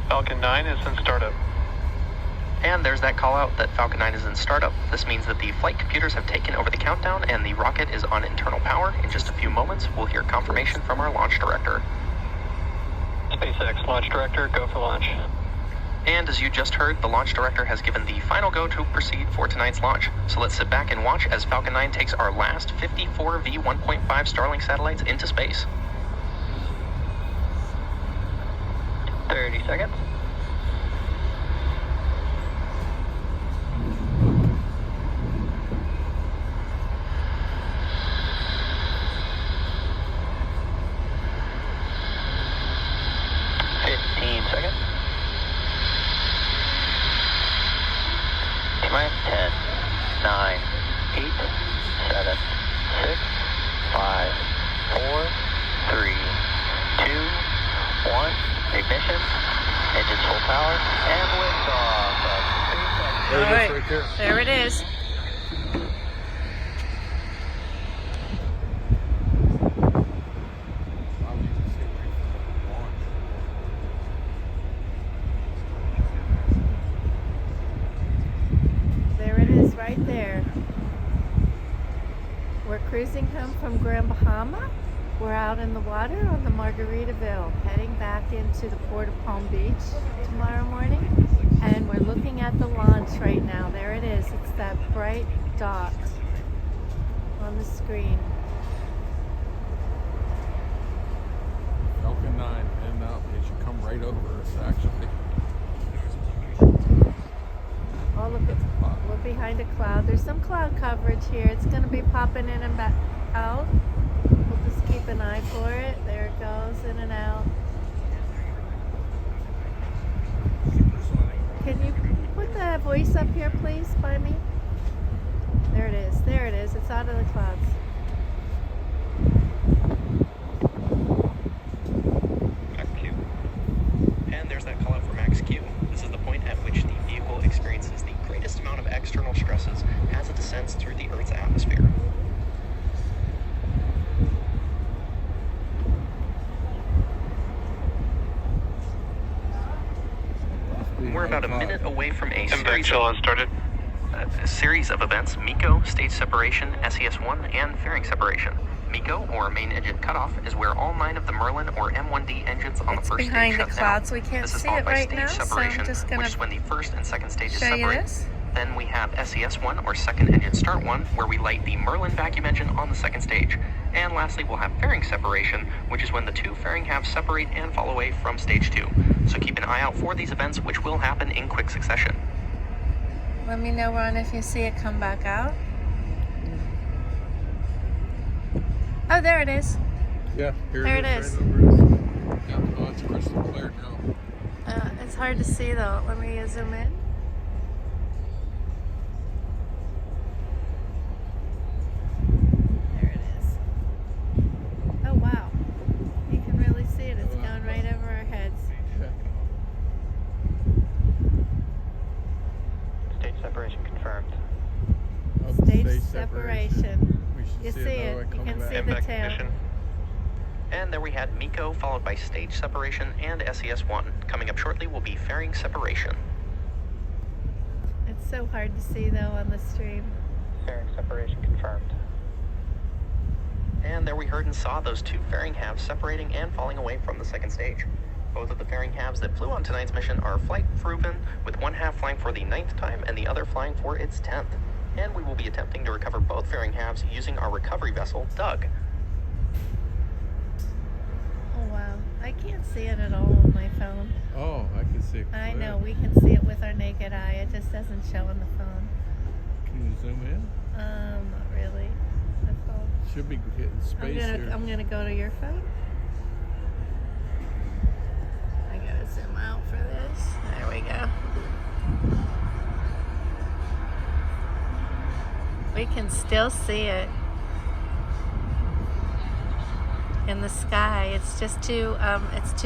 Falcon9 is in startup. And there's that call out that Falcon 9 is in startup. This means that the flight computers have taken over the countdown and the rocket is on internal power. In just a few moments, we'll hear confirmation from our launch director. SpaceX launch director, go for launch. And as you just heard, the launch director has given the final go to proceed for tonight's launch. So let's sit back and watch as Falcon 9 takes our last 54 V1.5 Starlink satellites into space. 30 seconds. Minus 10, 9, 8, 7, 6, 5, 4, 3, 2, 1. Ignition, engines full power, and liftoff of SpaceX. There it is right there. There it is. Right there. We're cruising home from Grand Bahama. We're out in the water on the Margaritaville, heading back into the port of Palm Beach tomorrow morning. And we're looking at the launch right now. There it is. It's that bright dot on the screen. Falcon 9 heading out. They should come right over us, actually. Oh, look, we're behind a cloud. There's some cloud coverage here. It's going to be popping in and back out. We'll just keep an eye for it. There it goes, in and out. Can you put the voice up here, please, by me? There it is. There it is. It's out of the clouds. Max Q. And there's that call out for Max Q. This is the point at which the vehicle experiences the greatest amount of external stresses as it descends through the Earth's atmosphere. We're about a minute away from a series of events: MECO, stage separation, SES-1, and fairing separation. MECO, or main engine cutoff, is where all 9 of the Merlin or M1D engines on the first stage shut down. It's behind the clouds, we can't see it right now, so I'm just going which is when the first and second stages show you separate. this. Then we have SES-1, or second engine start 1, where we light the Merlin vacuum engine on the second stage. And lastly, we'll have fairing separation, which is when the 2 fairing halves separate and fall away from stage 2. So keep an eye out for these events, which will happen in quick succession. Let me know, Ron, if you see it come back out. Oh, there it is. Yeah, here there it is. Right over us. Yeah, oh, it's crystal clear now. It's hard to see, though. Let me zoom in. There it is. Oh, wow. You can really see it. It's going right over our heads. Stage separation confirmed. Oh, Stage separation. You see it. You can see the tail. And there we had MECO, followed by stage separation and SES-1. Coming up shortly will be fairing separation. It's so hard to see, though, on the stream. Fairing separation confirmed. And there we heard and saw those 2 fairing halves separating and falling away from the second stage. Both of the fairing halves that flew on tonight's mission are flight proven, with one half flying for the 9th time and the other flying for its 10th. And we will be attempting to recover both fairing halves using our recovery vessel, Doug. Oh, wow. I can't see it at all on my phone. Oh, I can see it clear. I know, we can see it with our naked eye. It just doesn't show on the phone. Can you zoom in? Not really. That's all. Should be hitting space here. I'm gonna go to your phone. I gotta zoom out for this. There we go. We can still see it in the sky. It's just too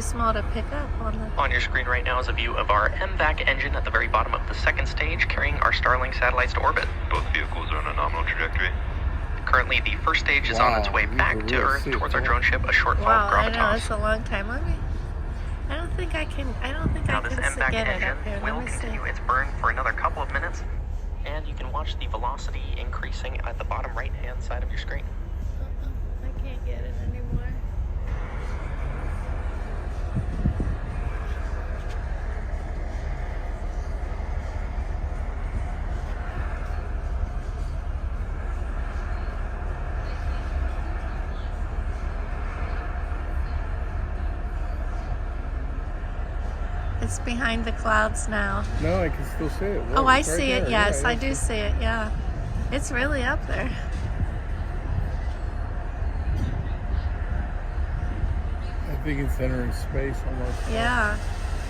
small to pick up on the... On your screen right now is a view of our MVAC engine at the very bottom of the second stage, carrying our Starlink satellites to orbit. Both vehicles are on a nominal trajectory. Currently, the first stage is on its way back to Earth towards our drone ship, a short fall Wow, I know, gravitas. it's a long time. I don't think I can. I don't think Now I this can MVAC get it engine up here. will Let me see. continue its burn for another couple of minutes, and you can watch the velocity increasing at the bottom right-hand side of your screen. I can't get it anymore. It's behind the clouds now. No, I can still see it. Oh, Look, I it's right see it. there. Yes, Yeah, I do see it. Yeah. It's really up there. I think it's entering space almost. Yeah.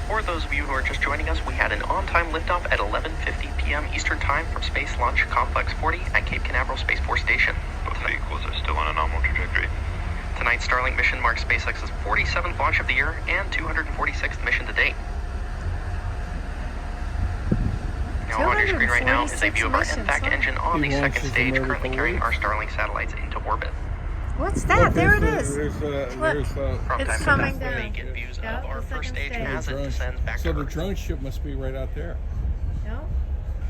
For those of you who are just joining us, we had an on-time liftoff at 11:50 p.m. Eastern Time from Space Launch Complex 40 at Cape Canaveral Space Force Station. Both vehicles are still on a nominal trajectory. Tonight's Starlink mission marks SpaceX's 47th launch of the year and 246th mission to date. Now on your screen right now is a view of our 246 MVAC missions, engine on the He second launches stage, them every currently couple carrying our weeks. Starlink satellites into orbit. What's that? There it is. There's Look. From It's time to coming time, we down. get views Yeah, of our the first second stage stage. as it descends back so to the Earth. drone ship must be right out there. No.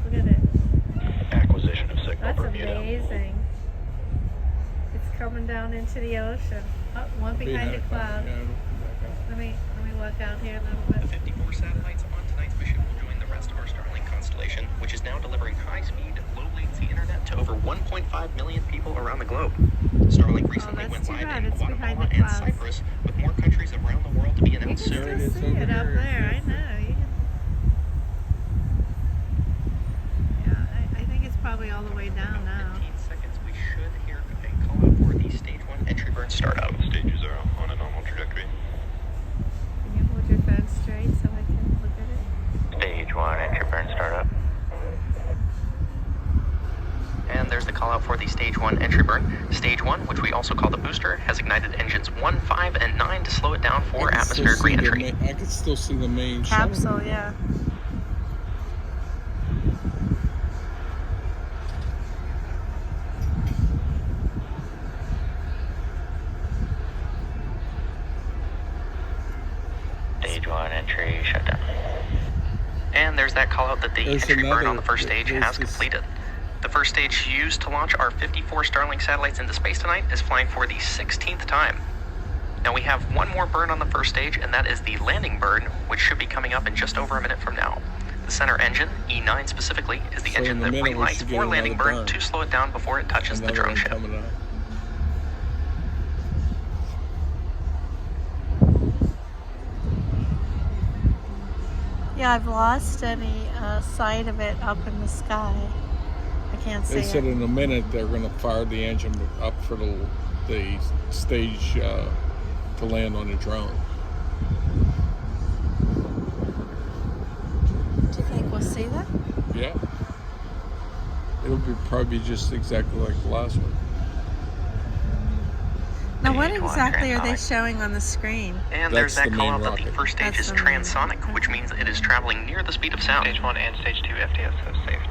Look at it. Acquisition of signal That's Bermuda. amazing. It's coming down into the ocean. Oh, one behind the cloud. Yeah, Let me walk out here a little The bit. 54 satellites on tonight's mission will join the rest of our Starlink constellation, which is now delivering high-speed, low-latency internet to over 1.5 million people around the globe. Starlink recently that's went too live bad. in It's behind Guatemala the and clouds. Cyprus, with more countries around the world to be You announced can soon. There it still is see over it up there. there. I know. You can... Yeah, I think it's probably all the way down now. 15 seconds, we should hear a call out for the stage 1 entry burn startup. Both stages are on a nominal trajectory. Can you hold your phone straight so I can look at it? Stage 1 entry burn startup. And there's the call out for the stage 1 entry burn. Stage 1, which we also call the booster, has ignited engines 1, 5, and 9 to slow it down for atmospheric re-entry. I can still see the main Capsule, yeah. Stage 1 entry shutdown. And there's that call out that the There's entry burn on another- the first stage there's has this- completed. The first stage used to launch our 54 Starlink satellites into space tonight is flying for the 16th time. Now we have one more burn on the first stage, and that is the landing burn, which should be coming up in just over a minute from now. The center engine, E9 specifically, is the So engine in a that minute we relights should get for landing another burn burn. to slow it down before it touches the Another drone one ship. coming up. Yeah, I've lost any sight of it up in the sky. I can't see They said it. in a minute they're going to fire the engine up for the stage to land on the drone. Do you think we'll see that? Yeah. It'll be probably just exactly like the last one. Now, what Stage 1 exactly are they transonic. showing on the screen? And That's there's that the call main out that the rocket. first stage That's is the main transonic, rocket. which means it is traveling near the speed of sound. Stage 1 and Stage 2 FTS have saved.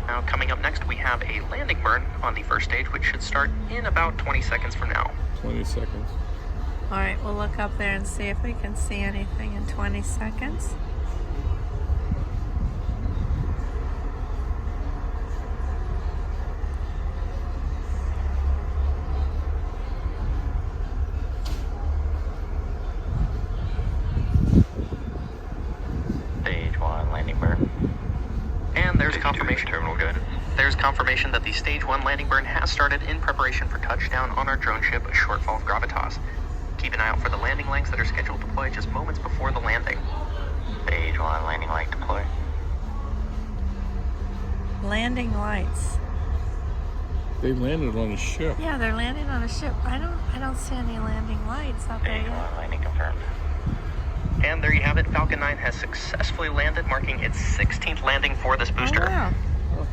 Now, coming up next, we have a landing burn on the first stage, which should start in about 20 seconds from now. 20 seconds. All right, we'll look up there and see if we can see anything in 20 seconds. Stage 1 landing burn. And there's Stage 2 confirmation. terminal guidance. There's confirmation that the Stage 1 landing burn has started in preparation for touchdown on our drone ship, Shortfall of Gravitas. Keep an eye out for the landing legs that are scheduled to deploy just moments before the landing. Stage 1 landing leg deploy. Landing lights. They landed on a ship. Yeah, they're landing on a ship. I don't see any landing lights up there Stage yet. 1 landing confirmed. And there you have it. Falcon 9 has successfully landed, marking its 16th landing for this booster. Oh, wow.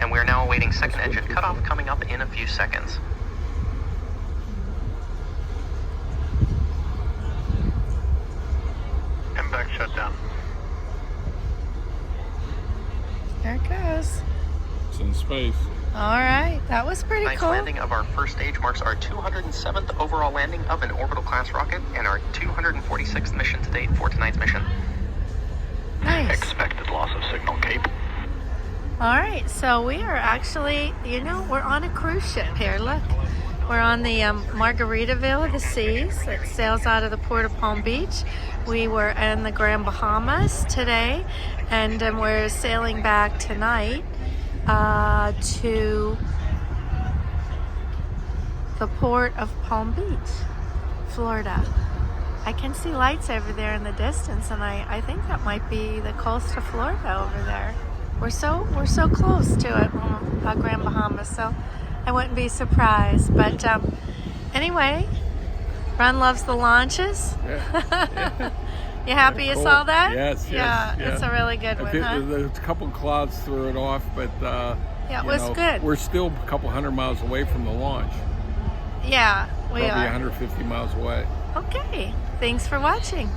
And we are now awaiting second That's good engine to cutoff see. coming up in a few seconds. MVAC shutdown. There it goes. It's in space. All right, that was pretty Tonight's cool. landing of our first stage marks our 207th overall landing of an orbital class rocket and our 246th mission to date for tonight's mission. Nice. Expected loss of signal, Cape. All right, so we are actually, we're on a cruise ship here. Look, we're on the Margaritaville of the Seas that sails out of the Port of Palm Beach. We were in the Grand Bahamas today, and we're sailing back tonight to the Port of Palm Beach, Florida. I can see lights over there in the distance, and I think that might be the coast of Florida over there. We're so close to it, Grand Bahama, so I wouldn't be surprised. But anyway, Ron loves the launches. Yeah. You happy you Cool. saw that? Yes, Yeah, yes. it's a really good one, huh? There's a couple clouds threw it off, but Yeah, it was good. We're still a couple hundred miles away from the launch. Yeah, we Probably are. 150 miles away. Okay, thanks for watching.